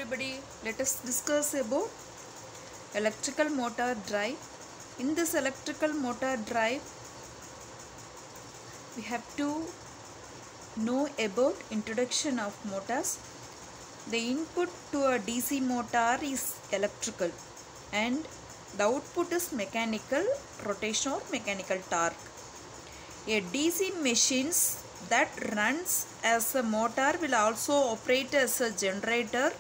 everybody, let us discuss about electrical motor drive. In this electrical motor drive, we have to know about introduction of motors. The input to a DC motor is electrical and the output is mechanical rotation or mechanical torque. A DC machines that runs as a motor will also operate as a generator.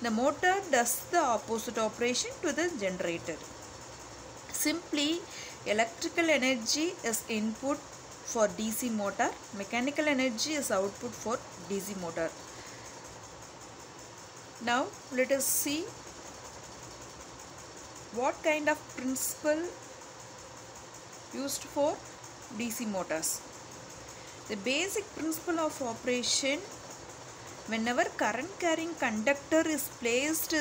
The motor does the opposite operation to the generator. Simply, electrical energy is input for DC motor, mechanical energy is output for DC motor. Now let us see what kind of principle used for DC motors. The basic principle of operation: whenever current carrying conductor is placed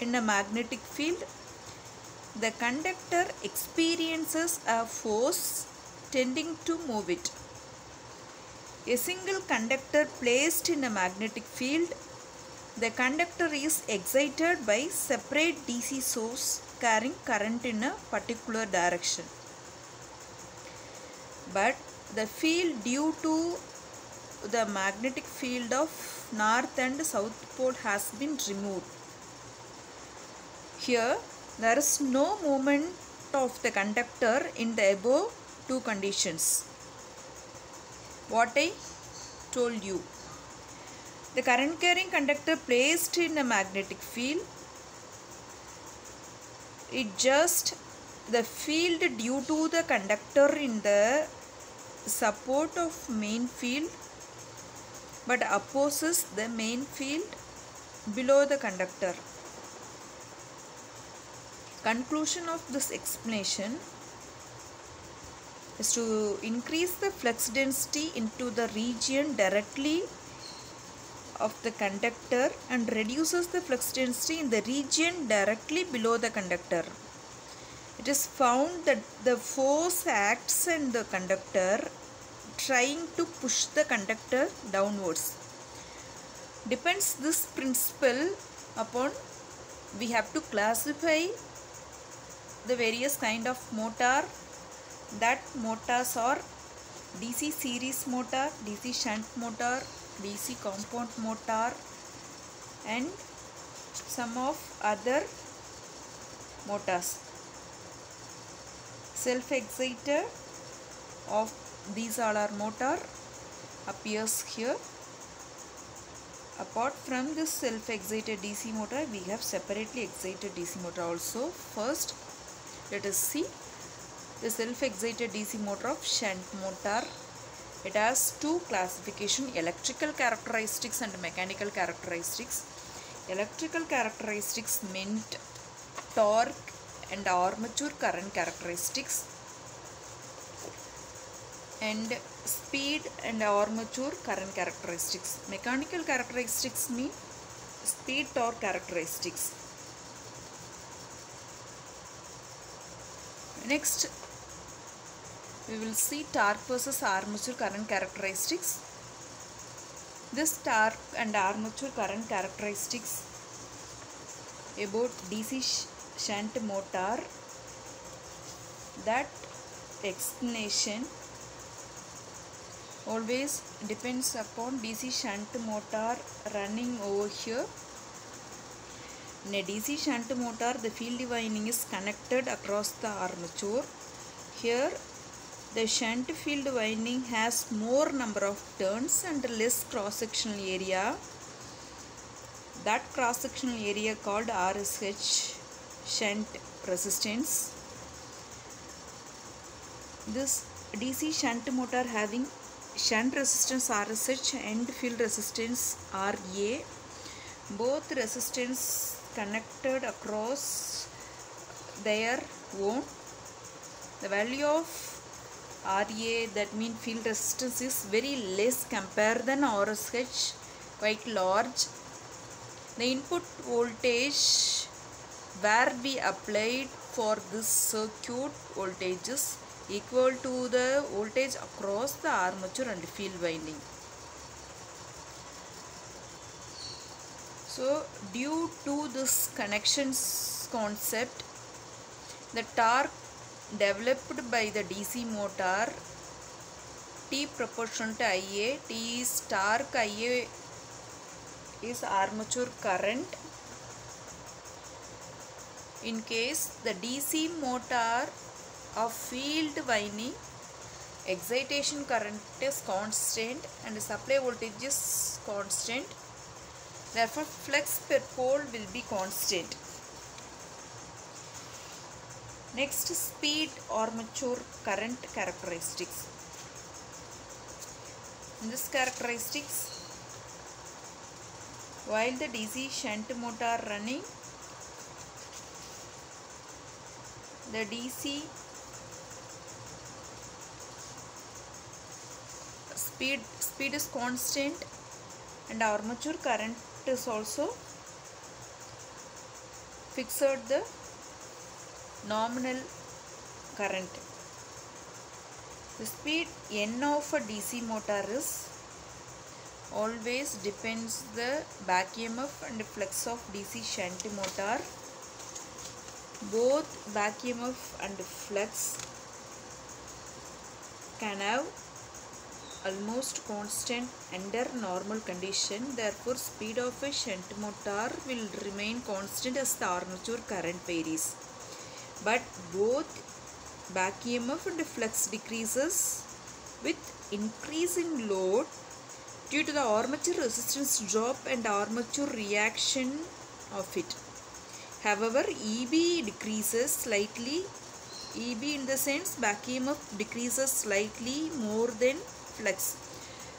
in a magnetic field, the conductor experiences a force tending to move it. A single conductor placed in a magnetic field, the conductor is excited by separate DC source carrying current in a particular direction. But the field due to the magnetic field of north and south pole has been removed. Here there is no movement of the conductor in the above two conditions. What I told you. The current carrying conductor placed in a magnetic field, the field due to the conductor in the support of main field but opposes the main field below the conductor. Conclusion of this explanation is to increase the flux density into the region directly of the conductor and reduces the flux density in the region directly below the conductor. It is found that the force acts on the conductor trying to push the conductor downwards. Depends this principle upon we have to classify the various kind of motor. That motors are DC series motor, DC shunt motor, DC compound motor and some of other motors. Self-excited of these all are motor appears here. Apart from this self-excited DC motor, we have separately excited DC motor also. First, let us see the self-excited DC motor of shunt motor. It has two classification: electrical characteristics and mechanical characteristics. Electrical characteristics meant torque and armature current characteristics, and speed and armature current characteristics. Mechanical characteristics mean speed torque characteristics. Next, we will see torque versus armature current characteristics. This torque and armature current characteristics about DC shunt motor, that explanation always depends upon DC shunt motor running over here. In a DC shunt motor, the field winding is connected across the armature. Here, the shunt field winding has more number of turns and less cross-sectional area. That cross-sectional area called RSH, shunt resistance. This DC shunt motor having shunt resistance RSH and field resistance RA. Both resistance connected across their own. The value of RA, that means field resistance, is very less compared than RSH, quite large. The input voltage where we applied for this circuit voltage is equal to the voltage across the armature and field winding. So due to this connections concept, the torque developed by the DC motor T proportional to Ia, T is torque, Ia is armature current. In case the DC motor of field winding, excitation current is constant and the supply voltage is constant, therefore flux per pole will be constant. Next, speed armature current characteristics. In this characteristics, while the DC shunt motor running, the DC speed is constant and armature current is also fixed the nominal current. The speed N of a DC motor is always depends the back EMF and flux of DC shunt motor. Both back EMF and flux can have almost constant under normal condition. Therefore, speed of a shunt motor will remain constant as the armature current varies. But both back EMF and flux decreases with increase in load due to the armature resistance drop and armature reaction of it. However, EB decreases slightly. EB in the sense back EMF decreases slightly more than flux.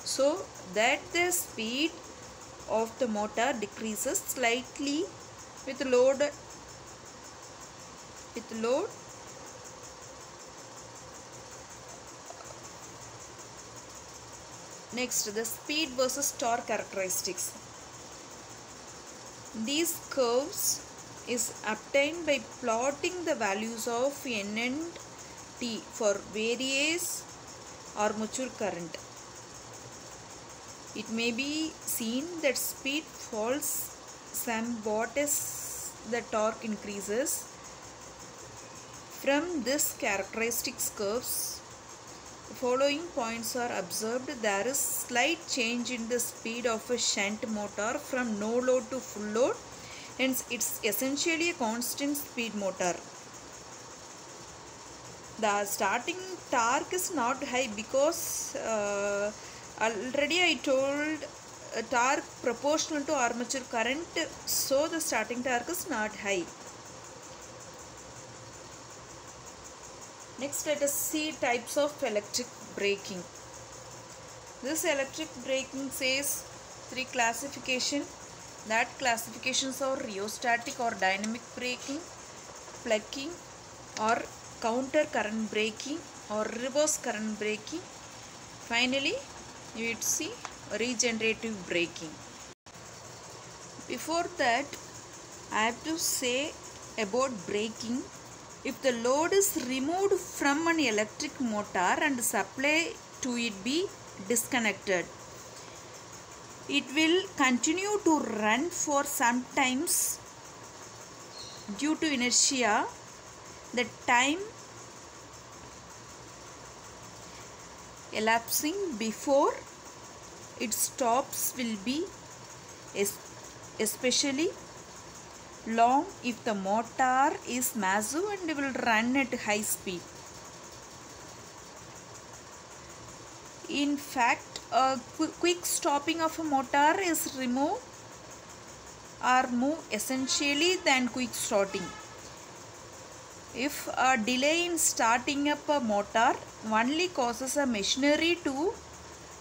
So that the speed of the motor decreases slightly with load. Next, the speed versus torque characteristics. These curves is obtained by plotting the values of N and T for various armature current. It may be seen that speed falls somewhat as the torque increases. From this characteristics curves, the following points are observed. There is slight change in the speed of a shunt motor from no load to full load. Hence, it's essentially a constant speed motor. The starting torque is not high because already I told torque proportional to armature current, so the starting torque is not high. Next, let us see types of electric braking. This electric braking says 3 classification. That classifications are rheostatic or dynamic braking, plugging or counter current braking or reverse current braking. Finally, you would see regenerative braking. Before that, I have to say about braking. If the load is removed from an electric motor and supply to it be disconnected, it will continue to run for some times due to inertia. The time elapsing before it stops will be especially long if the motor is massive and will run at high speed. In fact, a quick stopping of a motor is move essentially than quick starting. If a delay in starting up a motor only causes a machinery to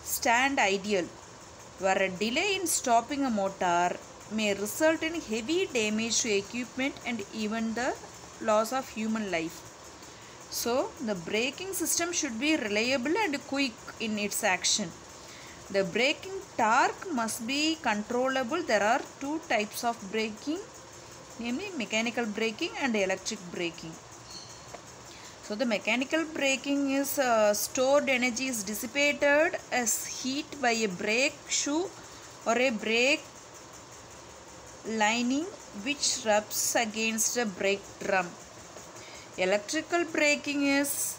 stand idle, where a delay in stopping a motor may result in heavy damage to equipment and even the loss of human life. So, the braking system should be reliable and quick in its action. The braking torque must be controllable. There are 2 types of braking, namely mechanical braking and electric braking. So, the mechanical braking is stored energy is dissipated as heat by a brake shoe or a brake lining which rubs against a brake drum. Electrical braking is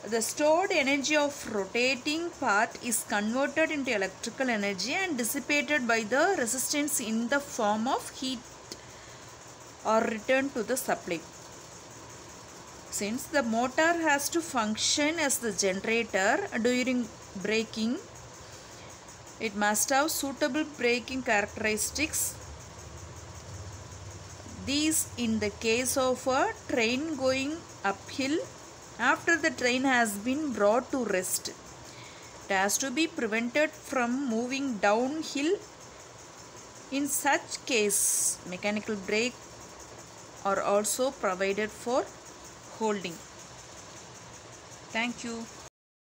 the stored energy of rotating part is converted into electrical energy and dissipated by the resistance in the form of heat or returned to the supply. Since the motor has to function as the generator during braking, it must have suitable braking characteristics. These in the case of a train going uphill after the train has been brought to rest. It has to be prevented from moving downhill. In such case, mechanical brake are also provided for holding. Thank you.